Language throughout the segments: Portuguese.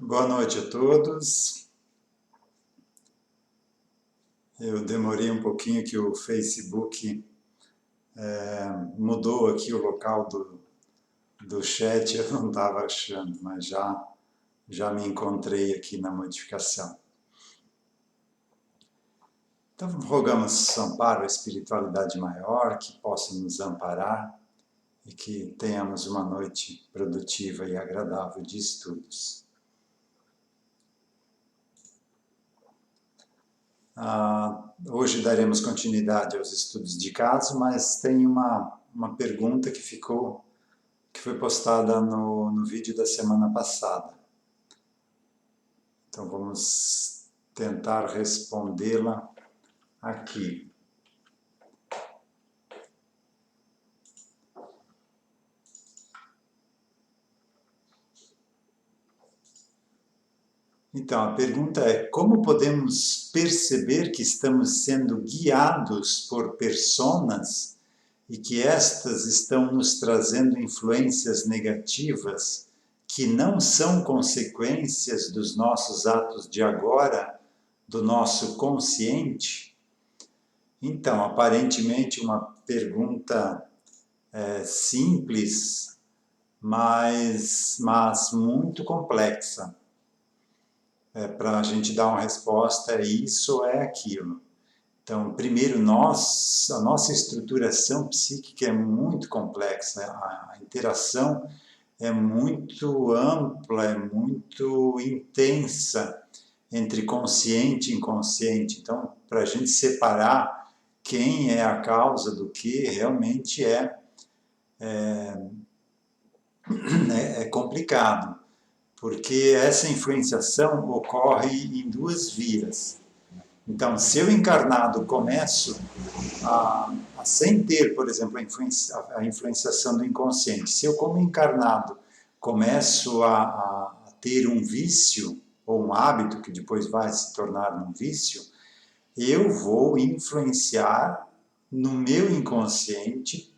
Boa noite a todos. Eu demorei um pouquinho que o Facebook mudou aqui o local do chat, eu não estava achando, mas já me encontrei aqui na modificação. Então, rogamos amparo à espiritualidade maior, que possa nos amparar e que tenhamos uma noite produtiva e agradável de estudos. Hoje daremos continuidade aos estudos de caso, mas tem uma pergunta que foi postada no vídeo da semana passada. Então vamos tentar respondê-la aqui. Então, a pergunta é: como podemos perceber que estamos sendo guiados por personas e que estas estão nos trazendo influências negativas que não são consequências dos nossos atos de agora, do nosso consciente? Então, aparentemente uma pergunta simples, mas muito complexa. Para a gente dar uma resposta, é isso ou é aquilo. Então, primeiro, a nossa estruturação psíquica é muito complexa, a interação é muito ampla, é muito intensa entre consciente e inconsciente. Então, para a gente separar quem é a causa do que, realmente é complicado, porque essa influenciação ocorre em duas vias. Então, se eu encarnado começo sem ter, por exemplo, a influenciação do inconsciente, se eu como encarnado começo a ter um vício ou um hábito que depois vai se tornar um vício, eu vou influenciar no meu inconsciente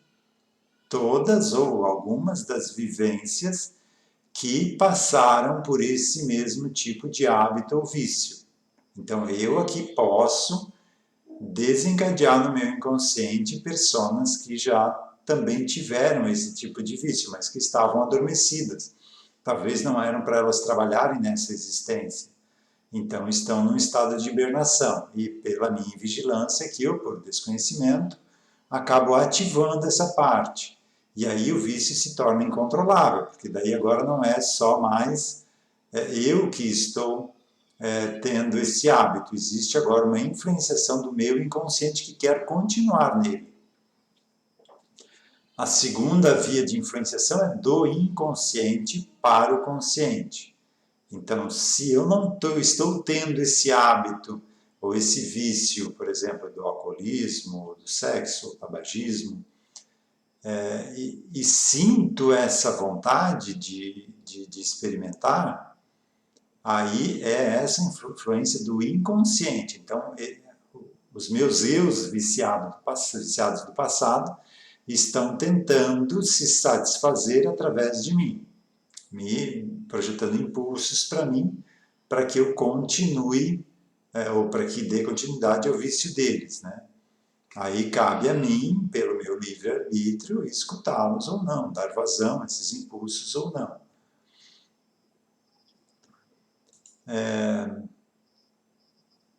todas ou algumas das vivências que passaram por esse mesmo tipo de hábito ou vício. Então, eu aqui posso desencadear no meu inconsciente personas que já também tiveram esse tipo de vício, mas que estavam adormecidas. Talvez não eram para elas trabalharem nessa existência. Então, estão num estado de hibernação. E pela minha vigilância, que eu, por desconhecimento, acabo ativando essa parte. E aí o vício se torna incontrolável, porque daí agora não é só mais eu que estou tendo esse hábito. Existe agora uma influenciação do meu inconsciente que quer continuar nele. A segunda via de influenciação é do inconsciente para o consciente. Então, se eu não estou tendo esse hábito ou esse vício, por exemplo, do alcoolismo, do sexo, do tabagismo, e sinto essa vontade de experimentar, aí é essa influência do inconsciente. Então, os meus eus viciados do passado estão tentando se satisfazer através de mim, me projetando impulsos para mim, para que eu continue, ou para que dê continuidade ao vício deles, né? Aí cabe a mim, pelo meu livre-arbítrio, escutá-los ou não, dar vazão a esses impulsos ou não.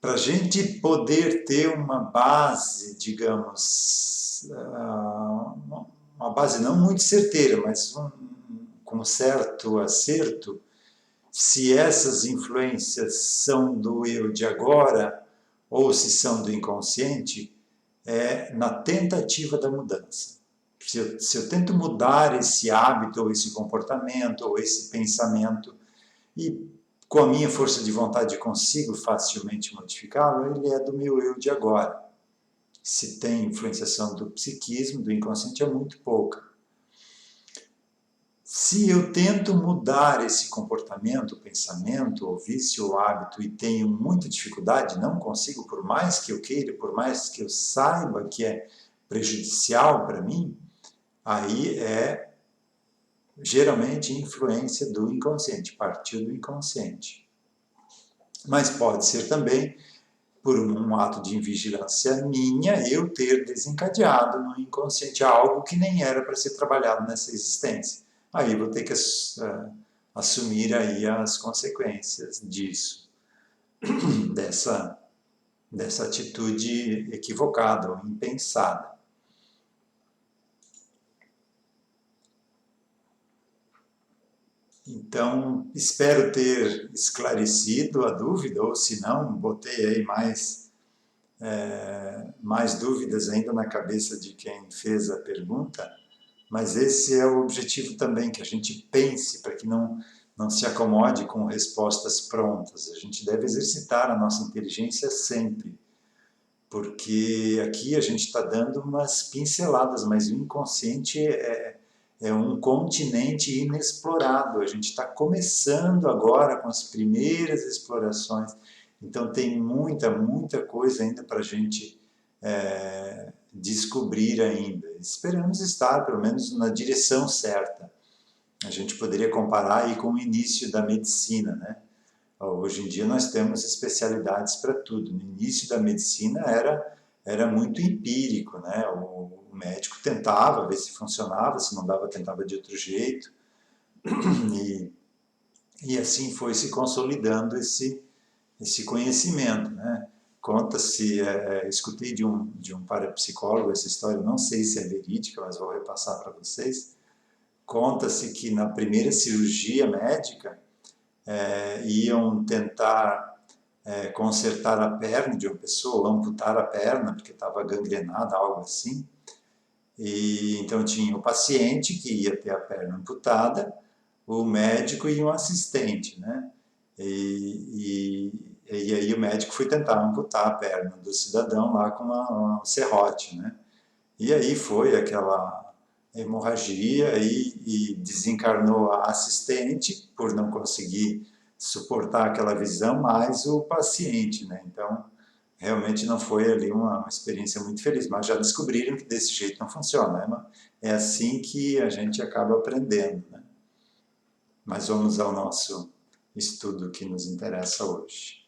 Para a gente poder ter uma base, digamos, uma base não muito certeira, mas com certo acerto, se essas influências são do eu de agora ou se são do inconsciente, é na tentativa da mudança. Se eu tento mudar esse hábito, ou esse comportamento, ou esse pensamento, e com a minha força de vontade consigo facilmente modificá-lo, ele é do meu eu de agora. Se tem influenciação do psiquismo, do inconsciente, é muito pouca. Se eu tento mudar esse comportamento, pensamento, ou vício, ou hábito, e tenho muita dificuldade, não consigo, por mais que eu queira, por mais que eu saiba que é prejudicial para mim, aí é geralmente influência do inconsciente, partiu do inconsciente. Mas pode ser também por um ato de vigilância minha, eu ter desencadeado no inconsciente algo que nem era para ser trabalhado nessa existência. Aí vou ter que assumir aí as consequências disso, dessa atitude equivocada ou impensada. Então, espero ter esclarecido a dúvida, ou se não, botei aí mais dúvidas ainda na cabeça de quem fez a pergunta, mas esse é o objetivo também, que a gente pense, para que não se acomode com respostas prontas. A gente deve exercitar a nossa inteligência sempre, porque aqui a gente está dando umas pinceladas, mas o inconsciente é um continente inexplorado. A gente está começando agora com as primeiras explorações, então tem muita coisa ainda para a gente descobrir ainda. Esperamos estar, pelo menos, na direção certa. A gente poderia comparar aí com o início da medicina, né? Hoje em dia nós temos especialidades para tudo. No início da medicina era muito empírico, né? O médico tentava ver se funcionava, se não dava, tentava de outro jeito. E assim foi se consolidando esse conhecimento, né? Conta-se, escutei de um parapsicólogo essa história, não sei se é verídica, mas vou repassar para vocês. Conta-se que na primeira cirurgia médica iam tentar consertar a perna de uma pessoa, amputar a perna, porque estava gangrenada, algo assim. E então tinha o paciente que ia ter a perna amputada, o médico e um assistente, né? E aí o médico foi tentar amputar a perna do cidadão lá com um serrote, né? E aí foi aquela hemorragia e desencarnou a assistente por não conseguir suportar aquela visão, mais o paciente, né? Então, realmente não foi ali uma experiência muito feliz, mas já descobriram que desse jeito não funciona, né? É assim que a gente acaba aprendendo, né? Mas vamos ao nosso estudo que nos interessa hoje.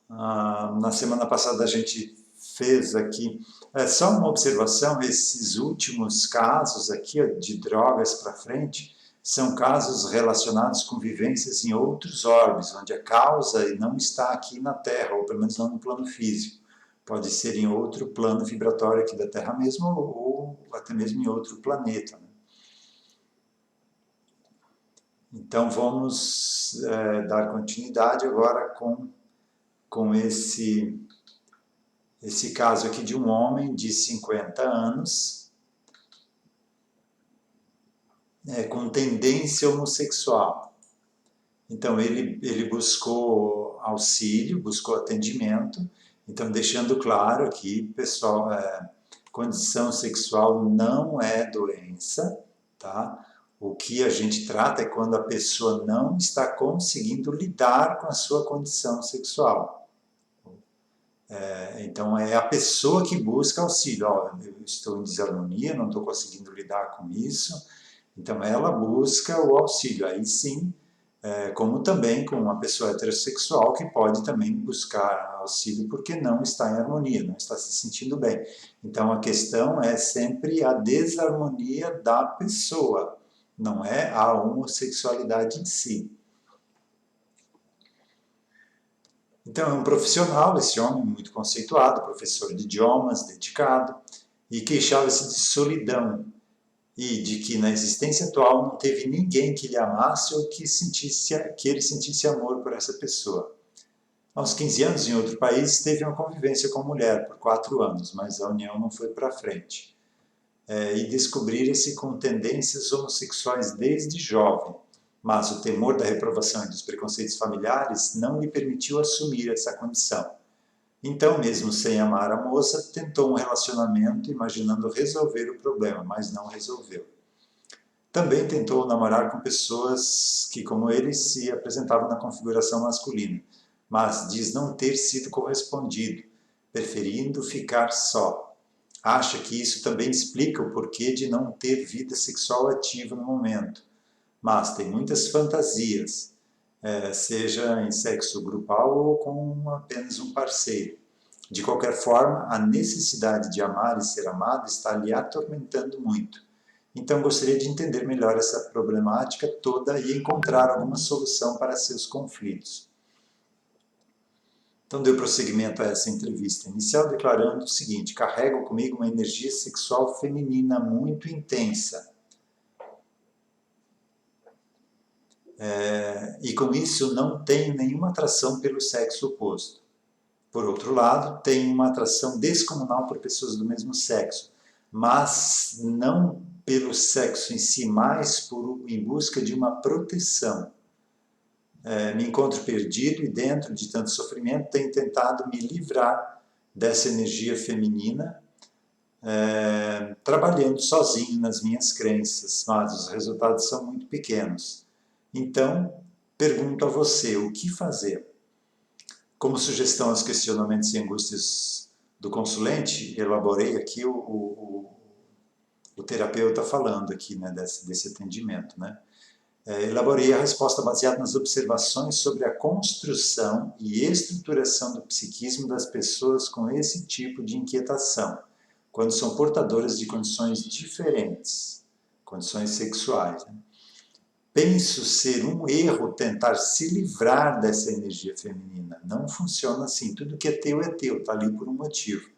Na semana passada a gente fez aqui, só uma observação, esses últimos casos aqui de drogas para frente, são casos relacionados com vivências em outros orbes, onde a causa não está aqui na Terra, ou pelo menos não no plano físico. Pode ser em outro plano vibratório aqui da Terra mesmo, ou até mesmo em outro planeta, né? Então vamos dar continuidade agora com esse caso aqui de um homem de 50 anos, com tendência homossexual. Então ele buscou auxílio, buscou atendimento, então deixando claro aqui, pessoal, condição sexual não é doença, tá? O que a gente trata é quando a pessoa não está conseguindo lidar com a sua condição sexual. Então é a pessoa que busca auxílio. Eu estou em desarmonia, não estou conseguindo lidar com isso. Então ela busca o auxílio. Aí sim, como também com uma pessoa heterossexual que pode também buscar auxílio porque não está em harmonia, não está se sentindo bem. Então a questão é sempre a desarmonia da pessoa, não é a homossexualidade em si. Então é um profissional, esse homem muito conceituado, professor de idiomas, dedicado, e queixava-se de solidão e de que na existência atual não teve ninguém que lhe amasse ou que ele sentisse amor por essa pessoa. Aos 15 anos, em outro país, teve uma convivência com a mulher por 4 anos, mas a união não foi para frente. E descobriram-se com tendências homossexuais desde jovem, mas o temor da reprovação e dos preconceitos familiares não lhe permitiu assumir essa condição. Então, mesmo sem amar a moça, tentou um relacionamento imaginando resolver o problema, mas não resolveu. Também tentou namorar com pessoas que, como ele, se apresentavam na configuração masculina, mas diz não ter sido correspondido. preferindo ficar só. Acha que isso também explica o porquê de não ter vida sexual ativa no momento, mas tem muitas fantasias, seja em sexo grupal ou com apenas um parceiro. De qualquer forma, a necessidade de amar e ser amado está lhe atormentando muito. Então, gostaria de entender melhor essa problemática toda e encontrar alguma solução para seus conflitos. Então, deu prosseguimento a essa entrevista inicial, declarando o seguinte: carrego comigo uma energia sexual feminina muito intensa. E com isso não tenho nenhuma atração pelo sexo oposto. Por outro lado, tenho uma atração descomunal por pessoas do mesmo sexo, mas não pelo sexo em si, mas em busca de uma proteção. Me encontro perdido e dentro de tanto sofrimento tenho tentado me livrar dessa energia feminina, trabalhando sozinho nas minhas crenças, mas os resultados são muito pequenos. Então, pergunto a você, o que fazer? Como sugestão aos questionamentos e angústias do consulente, elaborei aqui o terapeuta falando aqui, né, desse atendimento, né? Elaborei a resposta baseada nas observações sobre a construção e estruturação do psiquismo das pessoas com esse tipo de inquietação, quando são portadoras de condições diferentes, condições sexuais. Né? Penso ser um erro tentar se livrar dessa energia feminina. Não funciona assim. Tudo que é teu, está ali por um motivo.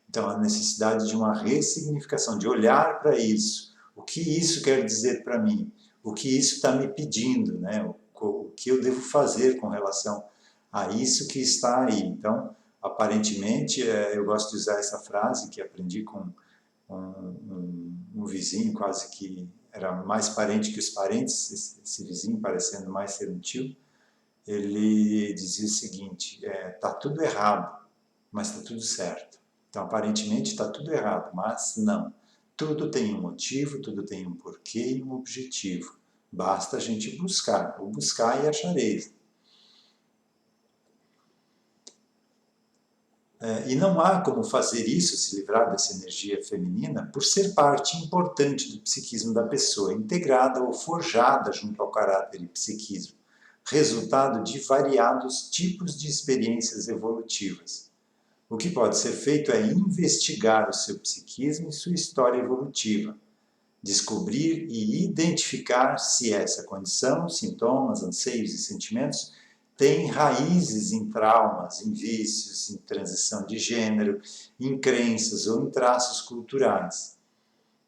Então, a necessidade de uma ressignificação, de olhar para isso. O que isso quer dizer para mim? O que isso está me pedindo, né? O que eu devo fazer com relação a isso que está aí. Então, aparentemente, eu gosto de usar essa frase que aprendi com um vizinho, quase que era mais parente que os parentes, esse vizinho parecendo mais ser um tio. Ele dizia o seguinte: tá tudo errado, mas está tudo certo. Então, aparentemente está tudo errado, mas não. Tudo tem um motivo, tudo tem um porquê e um objetivo. Basta a gente buscar, ou buscar e achareis. E não há como fazer isso, se livrar dessa energia feminina, por ser parte importante do psiquismo da pessoa, integrada ou forjada junto ao caráter e psiquismo, resultado de variados tipos de experiências evolutivas. O que pode ser feito é investigar o seu psiquismo e sua história evolutiva, descobrir e identificar se essa condição, sintomas, anseios e sentimentos têm raízes em traumas, em vícios, em transição de gênero, em crenças ou em traços culturais.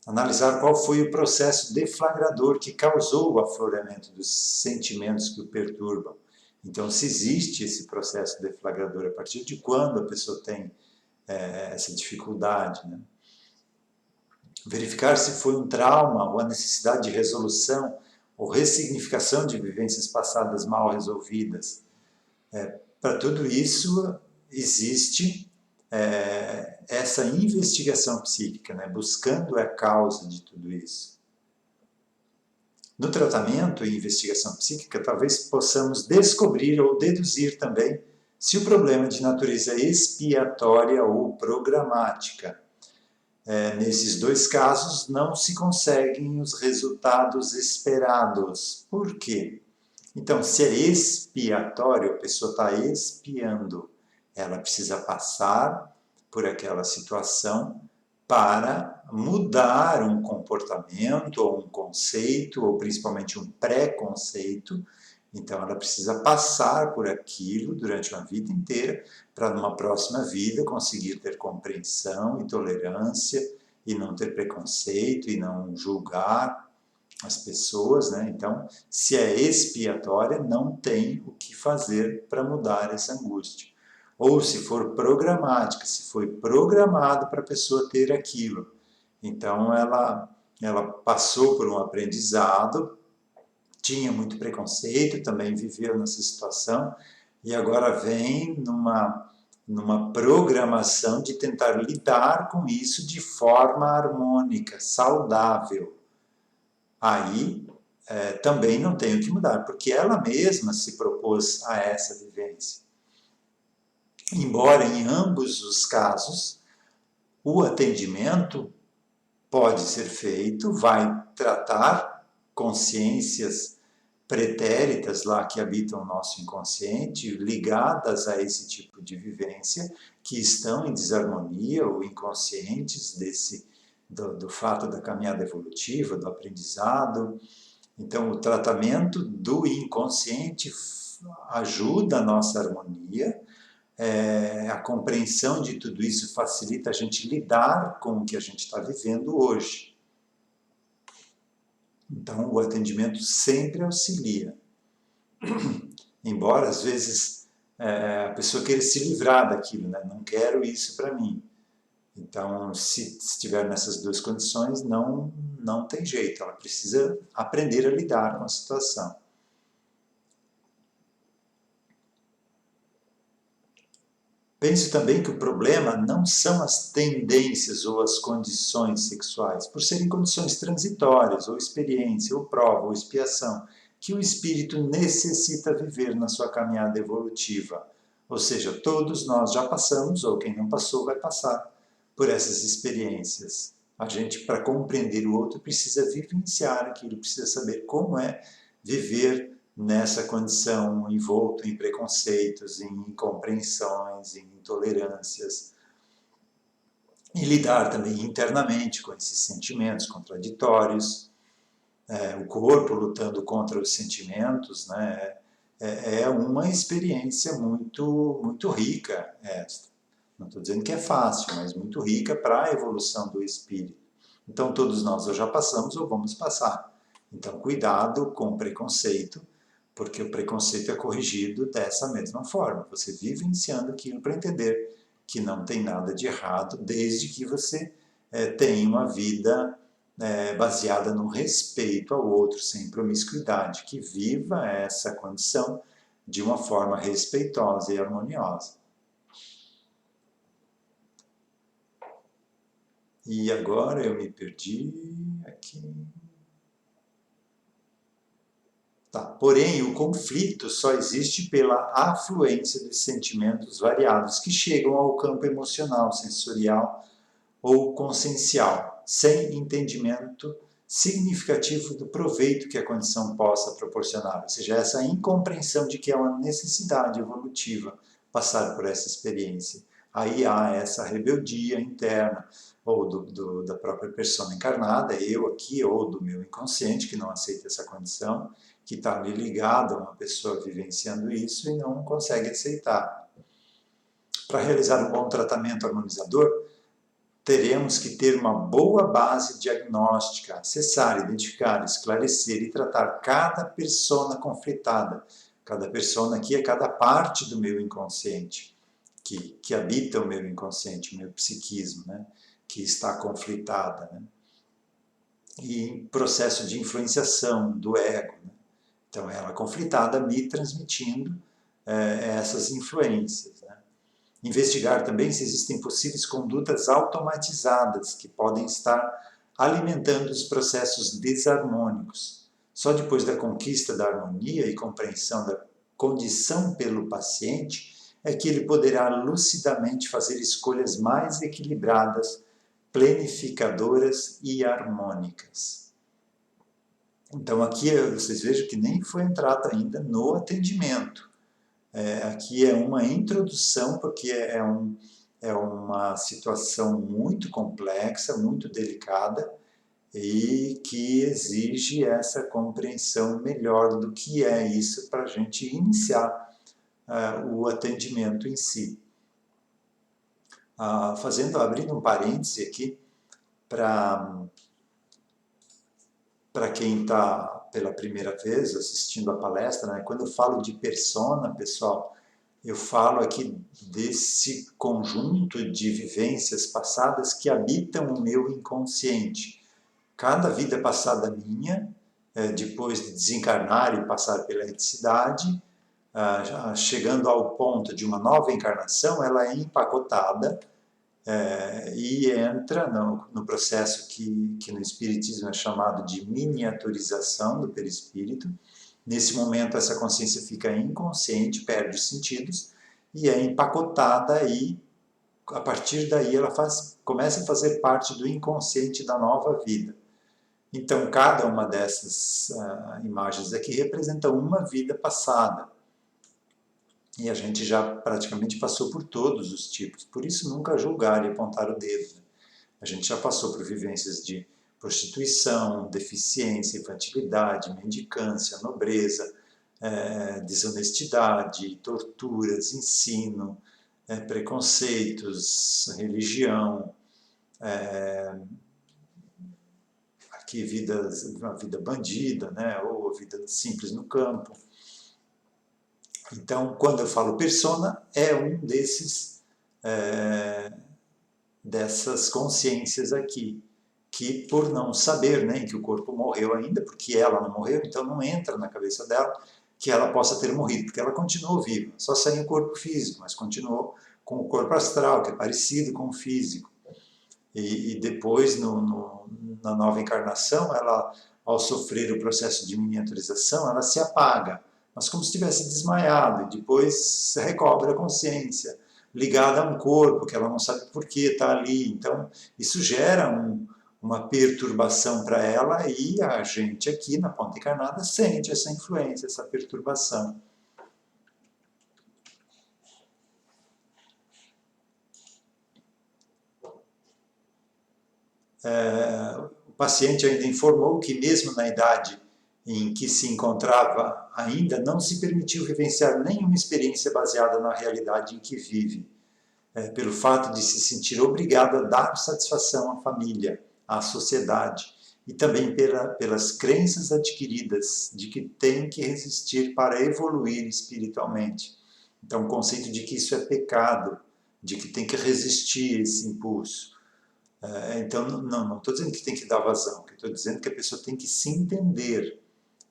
Analisar qual foi o processo deflagrador que causou o afloramento dos sentimentos que o perturbam. Então, se existe esse processo deflagrador, a partir de quando a pessoa tem essa dificuldade, né? Verificar se foi um trauma ou a necessidade de resolução ou ressignificação de vivências passadas mal resolvidas. Para tudo isso, existe essa investigação psíquica, né? Buscando a causa de tudo isso. No tratamento e investigação psíquica, talvez possamos descobrir ou deduzir também se o problema é de natureza expiatória ou programática. Nesses dois casos, não se conseguem os resultados esperados. Por quê? Então, se é expiatório, a pessoa está expiando. Ela precisa passar por aquela situação para mudar um comportamento ou um conceito, ou principalmente um preconceito. Então, ela precisa passar por aquilo durante uma vida inteira para, numa próxima vida, conseguir ter compreensão e tolerância e não ter preconceito e não julgar as pessoas, né? Então, se é expiatória, não tem o que fazer para mudar essa angústia. Ou se for programática, se foi programado para a pessoa ter aquilo. Então, ela passou por um aprendizado, tinha muito preconceito, também viveu nessa situação, e agora vem numa programação de tentar lidar com isso de forma harmônica, saudável. Aí também não tem o que mudar, porque ela mesma se propôs a essa vivência. embora em ambos os casos o atendimento pode ser feito, vai tratar consciências pretéritas lá que habitam o nosso inconsciente, ligadas a esse tipo de vivência, que estão em desarmonia ou inconscientes do fato da caminhada evolutiva, do aprendizado. Então, o tratamento do inconsciente ajuda a nossa harmonia, a compreensão de tudo isso facilita a gente lidar com o que a gente está vivendo hoje. Então, o atendimento sempre auxilia. Embora, às vezes, a pessoa queira se livrar daquilo, né? Não quero isso para mim. Então, se estiver nessas duas condições, não tem jeito. Ela precisa aprender a lidar com a situação. Penso também que o problema não são as tendências ou as condições sexuais, por serem condições transitórias, ou experiência, ou prova, ou expiação, que o espírito necessita viver na sua caminhada evolutiva. Ou seja, todos nós já passamos, ou quem não passou vai passar por essas experiências. A gente, para compreender o outro, precisa vivenciar aquilo, precisa saber como é viver nessa condição, envolto em preconceitos, em incompreensões, em intolerâncias, e lidar também internamente com esses sentimentos contraditórios, o corpo lutando contra os sentimentos, né? É uma experiência muito rica esta. Não estou dizendo que é fácil, mas muito rica para a evolução do espírito. Então, todos nós ou já passamos ou vamos passar. Então, cuidado com o preconceito, porque o preconceito é corrigido dessa mesma forma. Você vivenciando aquilo para entender que não tem nada de errado, desde que você tenha uma vida baseada no respeito ao outro, sem promiscuidade, que viva essa condição de uma forma respeitosa e harmoniosa. E agora eu me perdi aqui. Tá. Porém, o conflito só existe pela afluência dos sentimentos variados que chegam ao campo emocional, sensorial ou consciencial, sem entendimento significativo do proveito que a condição possa proporcionar, ou seja, essa incompreensão de que é uma necessidade evolutiva passar por essa experiência. Aí há essa rebeldia interna, ou da própria persona encarnada, eu aqui, ou do meu inconsciente, que não aceita essa condição, que está ali ligado a uma pessoa vivenciando isso e não consegue aceitar. Para realizar um bom tratamento harmonizador, teremos que ter uma boa base diagnóstica, acessar, identificar, esclarecer e tratar cada persona conflitada. Cada persona aqui é cada parte do meu inconsciente, que habita o meu inconsciente, o meu psiquismo, né? Que está conflitada. Né? E em processo de influenciação do ego. Né? Então, ela conflitada me transmitindo essas influências. Né? Investigar também se existem possíveis condutas automatizadas que podem estar alimentando os processos desarmônicos. Só depois da conquista da harmonia e compreensão da condição pelo paciente é que ele poderá lucidamente fazer escolhas mais equilibradas, planificadoras e harmônicas. Então aqui vocês vejam que nem foi entrado ainda no atendimento. Aqui é uma introdução, porque é uma situação muito complexa, muito delicada, e que exige essa compreensão melhor do que é isso para a gente iniciar o atendimento em si. Abrindo um parêntese aqui, para quem está pela primeira vez assistindo a palestra, né, quando eu falo de persona, pessoal, eu falo aqui desse conjunto de vivências passadas que habitam o meu inconsciente. Cada vida passada minha, depois de desencarnar e passar pela eticidade, chegando ao ponto de uma nova encarnação, ela é empacotada e entra no processo que no Espiritismo é chamado de miniaturização do perispírito. Nesse momento, essa consciência fica inconsciente, perde os sentidos, e é empacotada e a partir daí ela começa a fazer parte do inconsciente da nova vida. Então, cada uma dessas imagens aqui representa uma vida passada. E a gente já praticamente passou por todos os tipos. Por isso, nunca julgar e apontar o dedo. A gente já passou por vivências de prostituição, deficiência, infantilidade, mendicância, nobreza, desonestidade, torturas, ensino, preconceitos, religião, aqui uma vida bandida, né, ou vida simples no campo. Então, quando eu falo persona, é um dessas consciências aqui, que por não saber nem que o corpo morreu ainda, porque ela não morreu, então não entra na cabeça dela que ela possa ter morrido, porque ela continuou viva, só sem o corpo físico, mas continuou com o corpo astral, que é parecido com o físico. E depois, na nova encarnação, ela, ao sofrer o processo de miniaturização, ela se apaga, mas como se tivesse desmaiado, e depois se recobra a consciência, ligada a um corpo que ela não sabe por que está ali. Então, isso gera uma perturbação para ela, e a gente aqui na ponta encarnada sente essa influência, essa perturbação. O paciente ainda informou que mesmo na idade em que se encontrava ainda, não se permitiu vivenciar nenhuma experiência baseada na realidade em que vive, pelo fato de se sentir obrigado a dar satisfação à família, à sociedade, e também pelas crenças adquiridas de que tem que resistir para evoluir espiritualmente. Então, o conceito de que isso é pecado, de que tem que resistir a esse impulso. Então, não estou dizendo que tem que dar vazão, estou dizendo que a pessoa tem que se entender,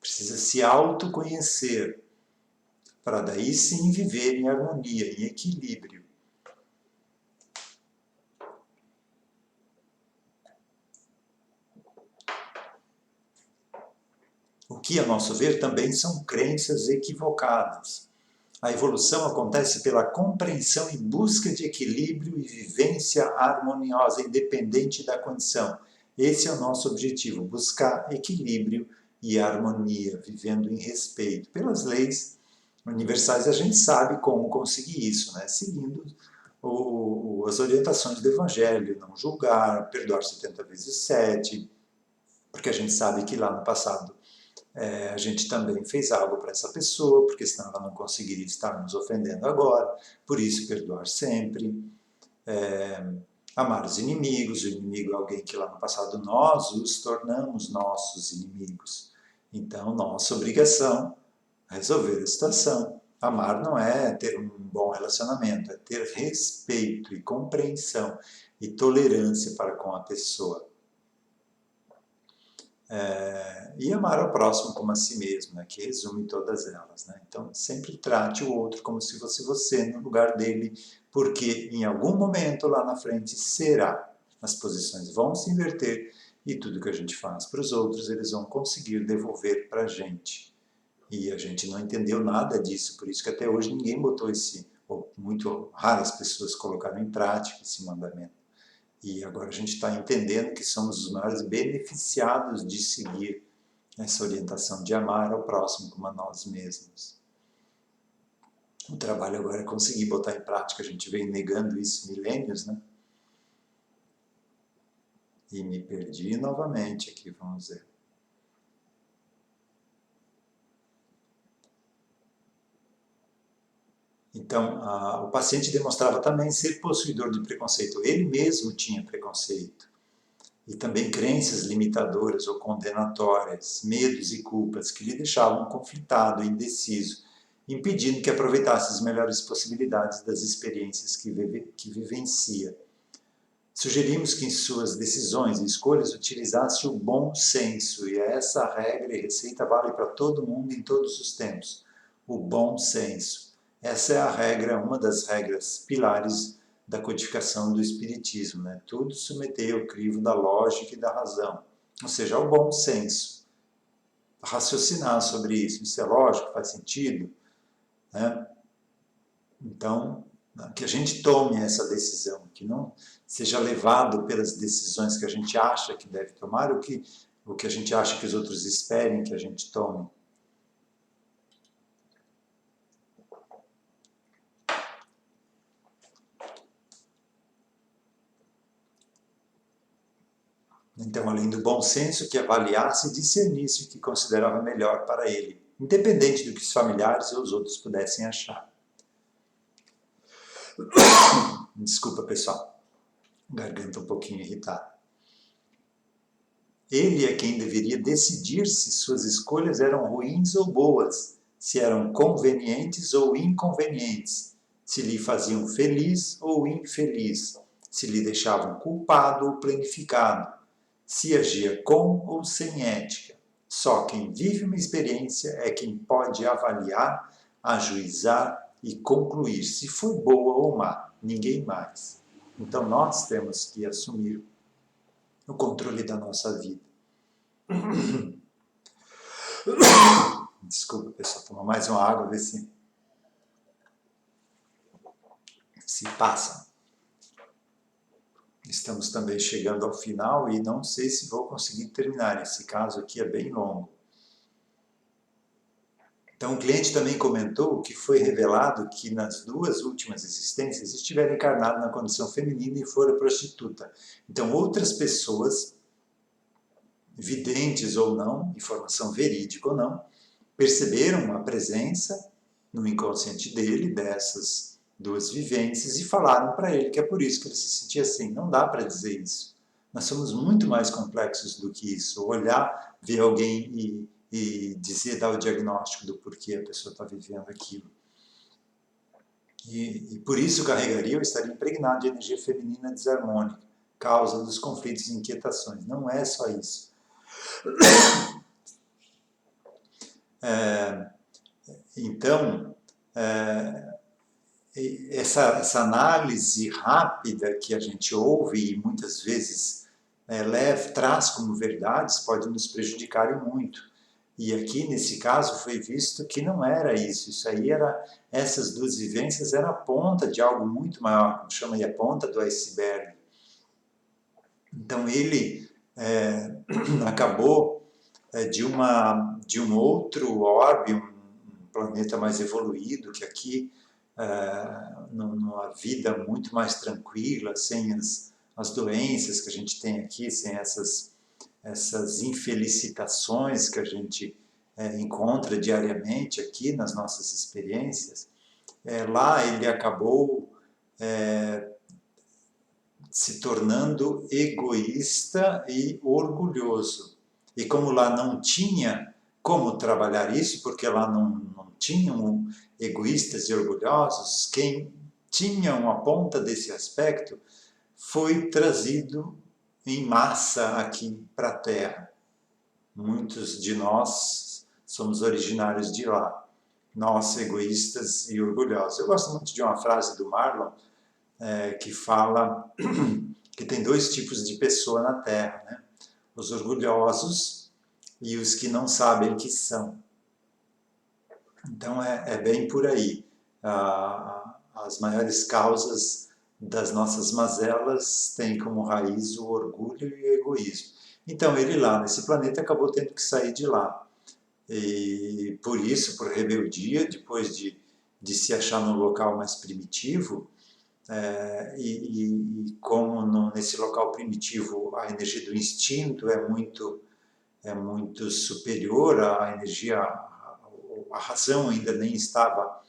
precisa se autoconhecer, para daí sim viver em harmonia, em equilíbrio. O que, a nosso ver, também são crenças equivocadas. A evolução acontece pela compreensão e busca de equilíbrio e vivência harmoniosa, independente da condição. Esse é o nosso objetivo, buscar equilíbrio e harmonia, vivendo em respeito. Pelas leis universais, a gente sabe como conseguir isso, né? Seguindo as orientações do Evangelho, não julgar, perdoar 70 vezes 7, porque a gente sabe que lá no passado a gente também fez algo para essa pessoa, porque senão ela não conseguiria estar nos ofendendo agora. Por isso, perdoar sempre. Amar os inimigos. O inimigo é alguém que lá no passado nós os tornamos nossos inimigos. Então, nossa obrigação é resolver a situação. Amar não é ter um bom relacionamento, é ter respeito e compreensão e tolerância para com a pessoa. E amar ao próximo como a si mesmo, né, que resume todas elas. Né? Então, sempre trate o outro como se fosse você no lugar dele, porque em algum momento lá na frente será. As posições vão se inverter e tudo que a gente faz para os outros, eles vão conseguir devolver para a gente. E a gente não entendeu nada disso, por isso que até hoje ninguém botou ou muito raras pessoas colocaram em prática esse mandamento. E agora a gente está entendendo que somos os maiores beneficiados de seguir essa orientação de amar ao próximo como a nós mesmos. O trabalho agora é conseguir botar em prática, a gente vem negando isso milênios, né? E me perdi novamente aqui, vamos ver. Então, o paciente demonstrava também ser possuidor de preconceito. Ele mesmo tinha preconceito. E também crenças limitadoras ou condenatórias, medos e culpas que lhe deixavam conflitado e indeciso, impedindo que aproveitasse as melhores possibilidades das experiências que vivencia. Sugerimos que em suas decisões e escolhas utilizasse o bom senso, e essa regra e receita vale para todo mundo em todos os tempos. O bom senso. Essa é a regra, uma das regras pilares da codificação do Espiritismo. Né? Tudo submeter ao crivo da lógica e da razão, ou seja, ao bom senso. Raciocinar sobre isso. Isso é lógico? Faz sentido? Né? Então, que a gente tome essa decisão, que não seja levado pelas decisões que a gente acha que deve tomar, o que a gente acha que os outros esperem que a gente tome. Então, além do bom senso, que avaliasse e discernisse o que considerava melhor para ele, independente do que os familiares ou os outros pudessem achar. Desculpa, pessoal. Garganta um pouquinho irritada. Ele é quem deveria decidir se suas escolhas eram ruins ou boas, se eram convenientes ou inconvenientes, se lhe faziam feliz ou infeliz, se lhe deixavam culpado ou planificado, se agia com ou sem ética. Só quem vive uma experiência é quem pode avaliar, ajuizar e concluir se foi boa ou má, ninguém mais. Então nós temos que assumir o controle da nossa vida. Desculpa, pessoal, tomar mais uma água, ver se passa. Estamos também chegando ao final e não sei se vou conseguir terminar. Esse caso aqui é bem longo. Então, o cliente também comentou que foi revelado que nas 2 últimas existências estiveram encarnado na condição feminina e fora prostituta. Então, outras pessoas, videntes ou não, informação verídica ou não, perceberam a presença no inconsciente dele dessas 2 vivências e falaram para ele que é por isso que ele se sentia assim. Não dá para dizer isso. Nós somos muito mais complexos do que isso. Olhar, ver alguém e dizer, dar o diagnóstico do porquê a pessoa está vivendo aquilo. E por isso carregaria ou estaria impregnado de energia feminina desarmônica, causa dos conflitos e inquietações. Não é só isso. Então, essa análise rápida que a gente ouve e muitas vezes traz como verdades pode nos prejudicar muito. E aqui, nesse caso, foi visto que não era isso. Isso aí essas 2 vivências eram a ponta de algo muito maior, como chama aí, a ponta do iceberg. Então, ele acabou de um outro orbe, um planeta mais evoluído, que aqui, numa vida muito mais tranquila, sem as doenças que a gente tem aqui, sem essas infelicitações que a gente encontra diariamente aqui nas nossas experiências, lá ele acabou se tornando egoísta e orgulhoso. E como lá não tinha como trabalhar isso, porque lá não tinham egoístas e orgulhosos, quem tinha uma ponta desse aspecto foi trazido em massa aqui para a Terra. Muitos de nós somos originários de lá, nós egoístas e orgulhosos. Eu gosto muito de uma frase do Marlon que fala que tem 2 tipos de pessoa na Terra, né? Os orgulhosos e os que não sabem que são. Então é bem por aí. As maiores causas das nossas mazelas têm como raiz o orgulho e o egoísmo. Então ele lá nesse planeta acabou tendo que sair de lá. E por isso, por rebeldia, depois de se achar num local mais primitivo, e como nesse local primitivo a energia do instinto é muito superior à energia, a razão ainda nem estava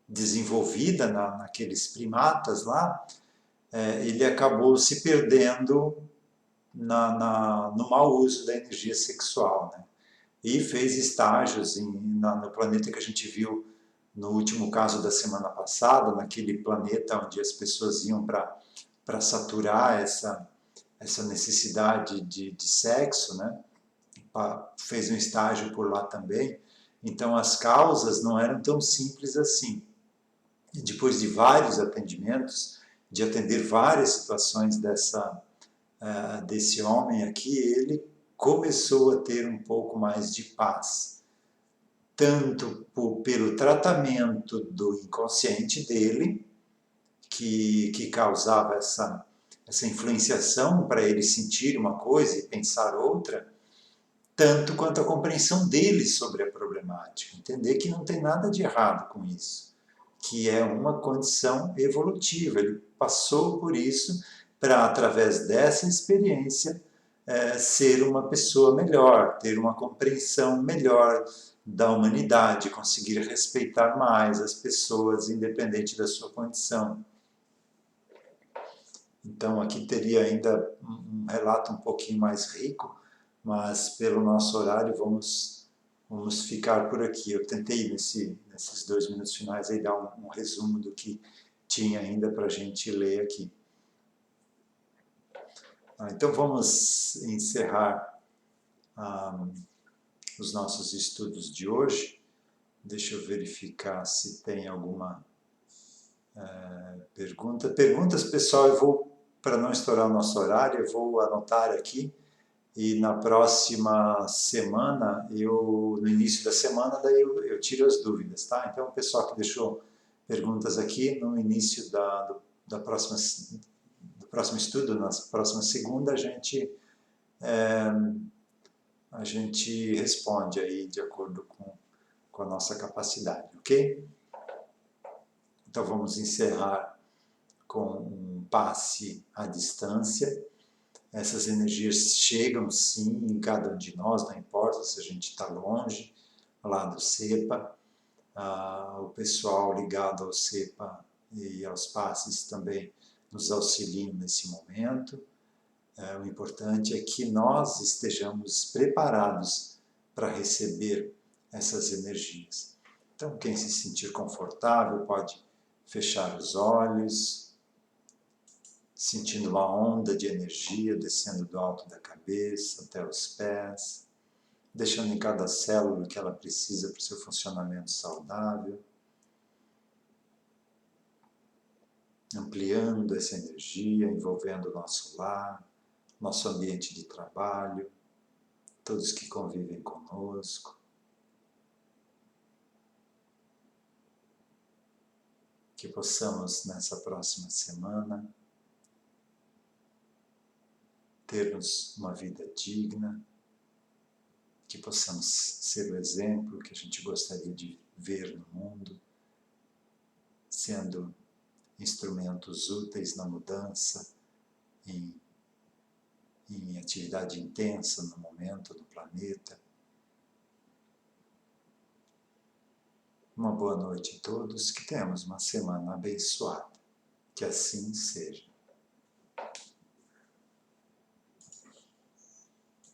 desenvolvida naqueles primatas lá, ele acabou se perdendo no mau uso da energia sexual, né? E fez estágios no planeta que a gente viu no último caso da semana passada, naquele planeta onde as pessoas iam para saturar essa necessidade de sexo, né? Fez um estágio por lá também. Então as causas não eram tão simples assim. E depois de vários atendimentos, de atender várias situações desse homem aqui, ele começou a ter um pouco mais de paz. tanto pelo tratamento do inconsciente dele, que causava essa influenciação para ele sentir uma coisa e pensar outra, tanto quanto a compreensão dele sobre a problemática. Entender que não tem nada de errado com isso, que é uma condição evolutiva. Ele passou por isso para, através dessa experiência, ser uma pessoa melhor, ter uma compreensão melhor da humanidade, conseguir respeitar mais as pessoas, independente da sua condição. Então, aqui teria ainda um relato um pouquinho mais rico, mas pelo nosso horário vamos ficar por aqui. Eu tentei, nesses 2 minutos finais, aí dar um resumo do que tinha ainda para a gente ler aqui. Então, vamos encerrar os nossos estudos de hoje. Deixa eu verificar se tem alguma pergunta. Perguntas, pessoal, para não estourar o nosso horário, eu vou anotar aqui. E na próxima semana, no início da semana, daí eu tiro as dúvidas, tá? Então, o pessoal que deixou perguntas aqui, no início do próximo estudo, na próxima segunda, a gente responde aí de acordo com a nossa capacidade, ok? Então, vamos encerrar com um passe à distância. Essas energias chegam sim em cada um de nós, não importa se a gente está longe, lá do CEPA. O pessoal ligado ao CEPA e aos passes também nos auxiliam nesse momento. O importante é que nós estejamos preparados para receber essas energias. Então, quem se sentir confortável pode fechar os olhos, sentindo uma onda de energia descendo do alto da cabeça até os pés, deixando em cada célula o que ela precisa para o seu funcionamento saudável, ampliando essa energia, envolvendo o nosso lar, nosso ambiente de trabalho, todos que convivem conosco. Que possamos, nessa próxima semana, termos uma vida digna, que possamos ser o exemplo que a gente gostaria de ver no mundo, sendo instrumentos úteis na mudança, em atividade intensa no momento do planeta. Uma boa noite a todos, que tenhamos uma semana abençoada. Que assim seja.